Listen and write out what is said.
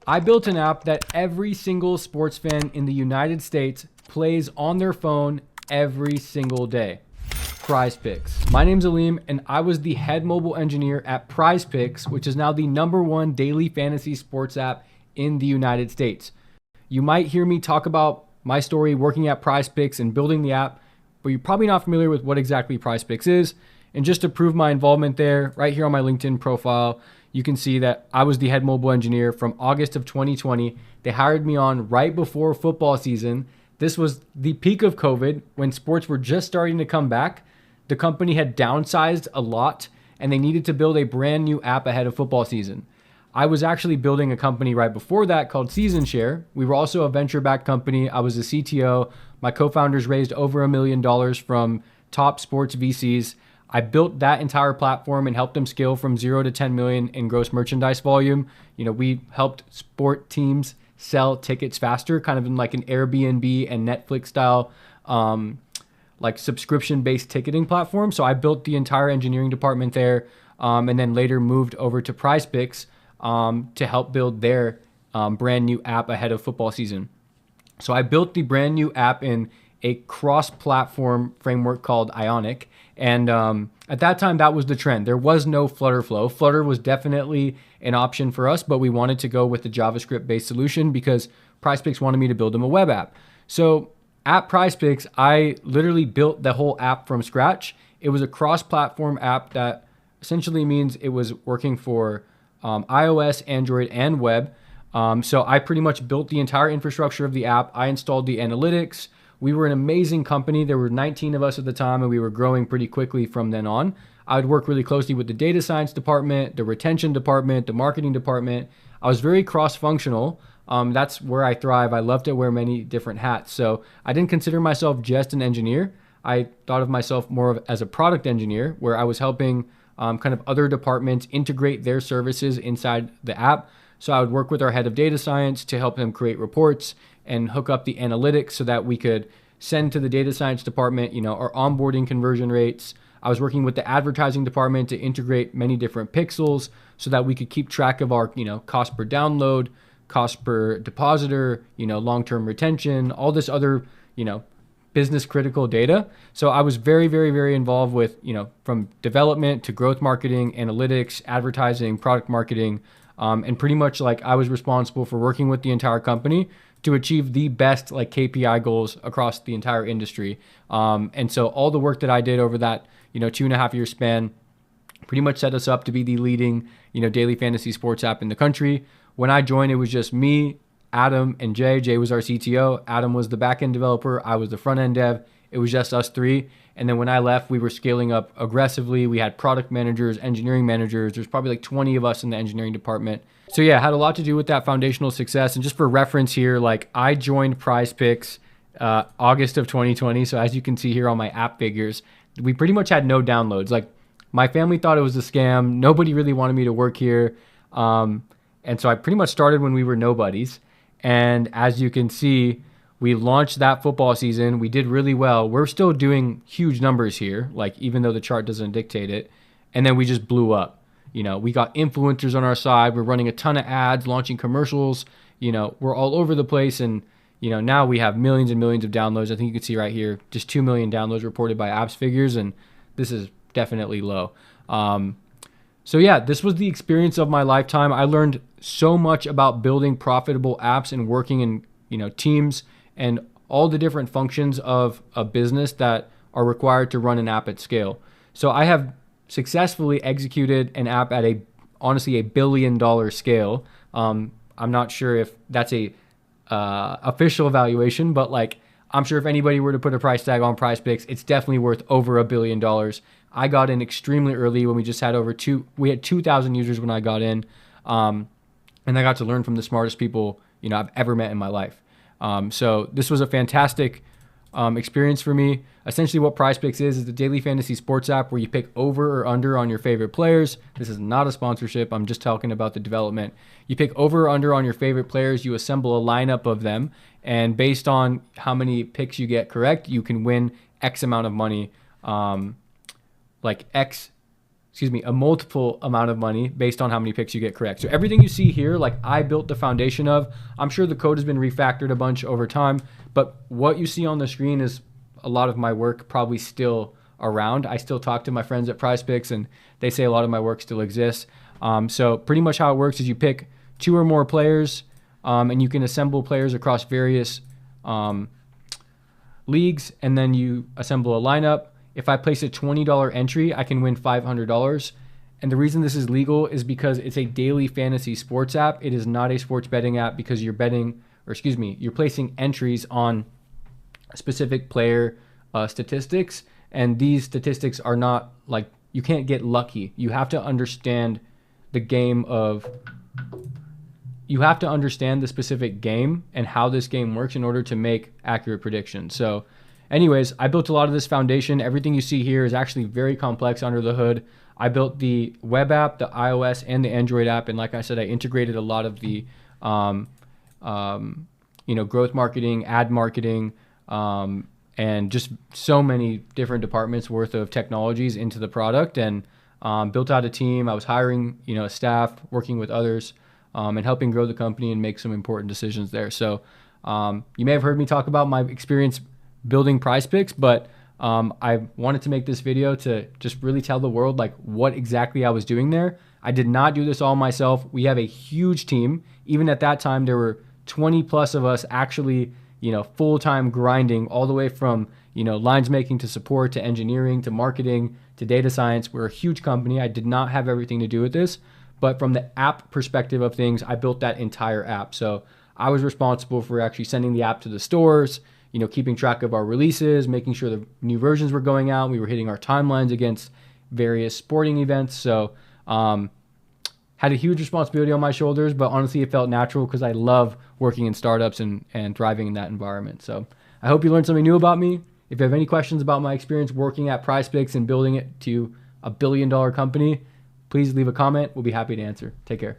I built an app that every single sports fan in the United States plays on their phone every single day. PrizePicks. My name's Alim, and I was the head mobile engineer at PrizePicks, which is now the #1 daily fantasy sports app in the United States. You might hear me talk about my story working at PrizePicks and building the app, but you're probably not familiar with what exactly PrizePicks is. And just to prove my involvement there, right here on my LinkedIn profile, you can see that I was the head mobile engineer from August of 2020. They hired me on right before football season. This was the peak of COVID when sports were just starting to come back. The company had downsized a lot and they needed to build a brand new app ahead of football season. I was actually building a company right before that called SeasonShare. We were also a venture-backed company. I was the CTO. My co-founders raised over $1 million from top sports VCs. I built that entire platform and helped them scale from 0 to 10 million in gross merchandise volume. We helped sport teams sell tickets faster, kind of in like an Airbnb and Netflix style like subscription-based ticketing platform. So I built the entire engineering department there, and then later moved over to PrizePicks to help build their brand new app ahead of football season. So I built the brand new app in a cross-platform framework called Ionic. And at that time, that was the trend. There was no Flutter Flow. Flutter was definitely an option for us, but we wanted to go with the JavaScript-based solution because PrizePicks wanted me to build them a web app. So at PrizePicks, I literally built the whole app from scratch. It was a cross-platform app that essentially means it was working for iOS, Android, and web. So I pretty much built the entire infrastructure of the app. I installed the analytics. We were an amazing company. There were 19 of us at the time, and we were growing pretty quickly from then on. I would work really closely with the data science department, the retention department, the marketing department. I was very cross-functional. That's where I thrive. I love to wear many different hats. So I didn't consider myself just an engineer. I thought of myself more of as a product engineer, where I was helping kind of other departments integrate their services inside the app. So I would work with our head of data science to help him create reports and hook up the analytics so that we could send to the data science department, our onboarding conversion rates. I was working with the advertising department to integrate many different pixels so that we could keep track of our, cost per download, cost per depositor, long-term retention, all this other, business critical data. So I was very, very, very involved with, from development to growth marketing, analytics, advertising, product marketing, and pretty much like I was responsible for working with the entire company to achieve the best like KPI goals across the entire industry. And so all the work that I did over that, 2.5 year span pretty much set us up to be the leading, daily fantasy sports app in the country. When I joined, it was just me, Adam, and Jay. Jay was our CTO. Adam was the backend developer. I was the front end dev. It was just us three. And then when I left, we were scaling up aggressively. We had product managers, engineering managers. There's probably like 20 of us in the engineering department. So yeah, it had a lot to do with that foundational success. And just for reference here, like I joined PrizePicks August of 2020. So as you can see here on my app figures, we pretty much had no downloads. Like my family thought it was a scam. Nobody really wanted me to work here. And so I pretty much started when we were nobodies. And as you can see, we launched that football season. We did really well. We're still doing huge numbers here, like even though the chart doesn't dictate it. And then we just blew up. We got influencers on our side. We're running a ton of ads, launching commercials. We're all over the place. And, now we have millions and millions of downloads. I think you can see right here, just 2 million downloads reported by apps figures. And this is definitely low. So yeah, this was the experience of my lifetime. I learned so much about building profitable apps and working in, teams and all the different functions of a business that are required to run an app at scale. So I have successfully executed an app at honestly a $1 billion scale. I'm not sure if that's a official evaluation, but like I'm sure if anybody were to put a price tag on PrizePicks, it's definitely worth over $1 billion. I got in extremely early when we just had we had 2,000 users when I got in. And I got to learn from the smartest people, I've ever met in my life. So this was a fantastic experience for me. Essentially what PrizePicks is the daily fantasy sports app where you pick over or under on your favorite players. This is not a sponsorship. I'm just talking about the development. You pick over or under on your favorite players. You assemble a lineup of them. And based on how many picks you get correct, you can win X amount of money, like X a multiple amount of money based on how many picks you get correct. So everything you see here, like I built the foundation of. I'm sure the code has been refactored a bunch over time, but what you see on the screen is a lot of my work probably still around. I still talk to my friends at PrizePicks and they say a lot of my work still exists. So pretty much how it works is you pick 2 or more players, and you can assemble players across various leagues, and then you assemble a lineup. If I place a $20 entry, I can win $500. And the reason this is legal is because it's a daily fantasy sports app. It is not a sports betting app because you're placing entries on specific player statistics. And these statistics are not like, you can't get lucky. You have to understand the specific game and how this game works in order to make accurate predictions. So anyways, I built a lot of this foundation. Everything you see here is actually very complex under the hood. I built the web app, the iOS, and the Android app. And like I said, I integrated a lot of the growth marketing, ad marketing, and just so many different departments worth of technologies into the product, and built out a team. I was hiring, staff, working with others, and helping grow the company and make some important decisions there. So you may have heard me talk about my experience building PrizePicks, but I wanted to make this video to just really tell the world like what exactly I was doing there. I did not do this all myself. We have a huge team. Even at that time, there were 20 plus of us actually, full-time grinding all the way from, lines making to support to engineering to marketing to data science. We're a huge company. I did not have everything to do with this, but from the app perspective of things, I built that entire app. So I was responsible for actually sending the app to the stores, keeping track of our releases, making sure the new versions were going out. We were hitting our timelines against various sporting events. So had a huge responsibility on my shoulders, but honestly, it felt natural because I love working in startups and thriving in that environment. So I hope you learned something new about me. If you have any questions about my experience working at PrizePicks and building it to $1 billion company, please leave a comment. We'll be happy to answer. Take care.